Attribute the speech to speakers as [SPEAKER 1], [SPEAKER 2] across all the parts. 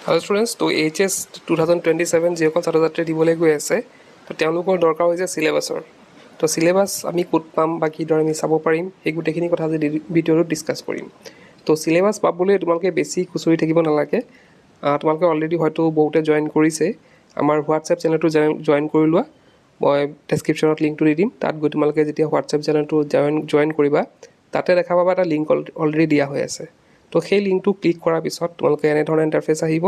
[SPEAKER 1] Hello students, তো HS 2027 যিসকল ছাত্ৰ ছাত্ৰী দিবলৈ গৈ আছে তো তেওঁলোকৰ দৰকাৰ হৈছে সিলেবাছৰ তো সিলেবাছ আমি ক'ত পাম বা কিদৰে আমি চাব পাৰিম এই গোটেইখিনি কথা আজি ভিডিঅ'টোত ডিছকাছ কৰিম তো সিলেবাছ পাবলৈ তোমালোকে বেছি খুচৰি থাকিব নালাগে তোমালোকে অলৰেডি হয়তো বহুতে জয়েন কৰিছে আমাৰ হোৱাটছএপ চেনেলটো জয়েন কৰি লোৱা মই ডেছক্ৰিপশ্যনত লিংকটো দি দিম তাত গৈ তোমালোকে যেতিয়া হোৱাটছএপ চেনেলটো জয়েন কৰিবা তাতে দেখা পাবা এটা লিংক অলৰেডি দিয়া হৈ আছে তো সেই লিংকটো ক্লিক কৰাৰ পিছত তোমালোকে এনেধৰণৰ ইণ্টাৰফেচ আহিব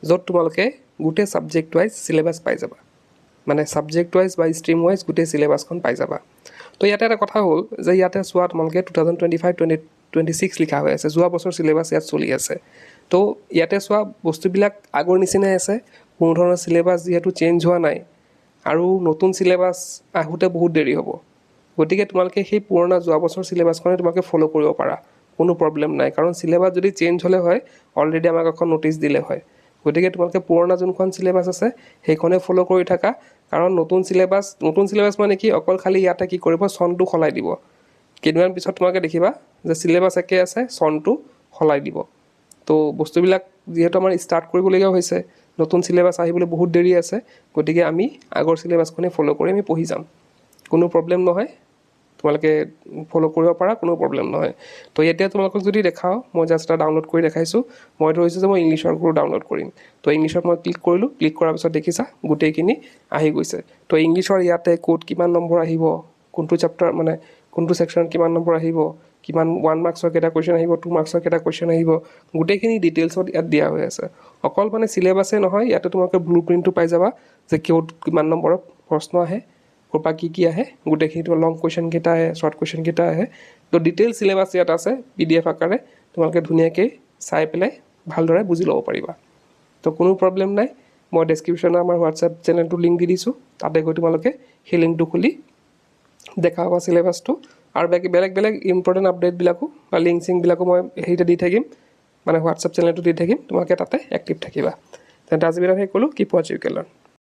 [SPEAKER 1] য'ত তোমালোকে গোটেই ছাবজেক্ট ৱাইজ সিলেবাছ পাই যাবা মানে ছাবজেক্ট ৱাইজ বা ষ্ট্ৰীম ৱাইজ গোটেই সিলেবাছখন পাই যাবা তো ইয়াতে এটা কথা হ'ল যে ইয়াতে চোৱা তোমালোকে 2025-2026 লিখা হৈ আছে যোৱা বছৰ সিলেবাছ ইয়াত চলি আছে তো ইয়াতে চোৱা বস্তুবিলাক আগৰ নিচিনাই আছে কোনো ধৰণৰ সিলেবাছ যিহেতু চেঞ্জ হোৱা নাই আৰু নতুন সিলেবাছ আহোঁতে বহুত দেৰি হ'ব গতিকে তোমালোকে সেই পুৰণা যোৱা বছৰ সিলেবাছখনে তোমালোকে ফ'ল' কৰিব পাৰা কোনো প্ৰব্লেম নাই কাৰণ সিলেবাছ যদি চেঞ্জ হ'লে হয় অলৰেডি আমাক এখন নটিচ দিলে হয় গতিকে তোমালোকে পুৰণা যোনখন সিলেবাছ আছে সেইখনে ফ'ল' কৰি থাকা কাৰণ নতুন সিলেবাছ মানে কি অকল খালি ইয়াতে কি কৰিব চনটো সলাই দিব কেইদিনমান পিছত তোমালোকে দেখিবা যে সিলেবাছ একে আছে চনটো সলাই দিব তো বস্তুবিলাক যিহেতু আমাৰ ষ্টাৰ্ট কৰিবলগীয়া হৈছে নতুন সিলেবাছ আহিবলৈ বহুত দেৰি আছে গতিকে আমি আগৰ সিলেবাছখনে ফ'ল' কৰি আমি পঢ়ি যাম কোনো প্ৰব্লেম নহয় তোমালোকে ফ'ল' কৰিব পাৰা কোনো প্ৰব্লেম নহয় তো এতিয়া তোমালোকক যদি দেখাওঁ মই জাষ্ট এটা ডাউনলোড কৰি দেখাইছোঁ মই ধৰিছোঁ যে মই ইংলিছৰ গ্ৰুপ ডাউনলোড কৰিম তো ইংলিছত মই ক্লিক কৰিলোঁ ক্লিক কৰাৰ পিছত দেখিছা গোটেইখিনি আহি গৈছে তো ইংলিছৰ ইয়াতে ক'ত কিমান নম্বৰ আহিব কোনটো চেপ্টাৰ মানে কোনটো ছেকশ্যনত কিমান নম্বৰ আহিব কিমান 1 মাৰ্কছৰ কেইটা কুৱেশ্যন আহিব 2 মাৰ্কছৰ কেইটা কুৱেশ্যন আহিব গোটেইখিনি ডিটেইলছত ইয়াত দিয়া হৈ আছে অকল মানে সিলেবাছে নহয় ইয়াতে তোমালোকে ব্লু প্ৰিণ্টটো পাই যাবা যে ক'ত কিমান নম্বৰৰ প্ৰশ্ন আহে ক'ৰপৰা কি আহে গোটেইখিনি লং কুৱেশ্যন কেইটা আহে শ্বৰ্ট কুৱেশ্যন কেইটা আহে তো ডিটেইল সিলেবাছ ইয়াত আছে PDF আকাৰে তোমালোকে ধুনীয়াকৈ চাই পেলাই ভালদৰে বুজি ল'ব পাৰিবা তো কোনো প্ৰব্লেম নাই মই ডেছক্ৰিপশ্যনত আমাৰ হোৱাটছএপ চেনেলটো লিংক দি দিছোঁ তাতে গৈ তোমালোকে সেই লিংকটো খুলি দেখা পাবা সিলেবাছটো আৰু বেলেগ ইম্পৰ্টেণ্ট আপডেটবিলাকো বা লিংকবিলাকো মই হেৰিতে দি থাকিম মানে হোৱাটছএপ চেনেলটো দি থাকিম তোমালোকে তাতে এক্টিভ থাকিবা তেন্তে আজি ভিডিঅ'ত সেই ক'লোঁ কিপ ৱাচ ইউ কেন লাৰ্ণ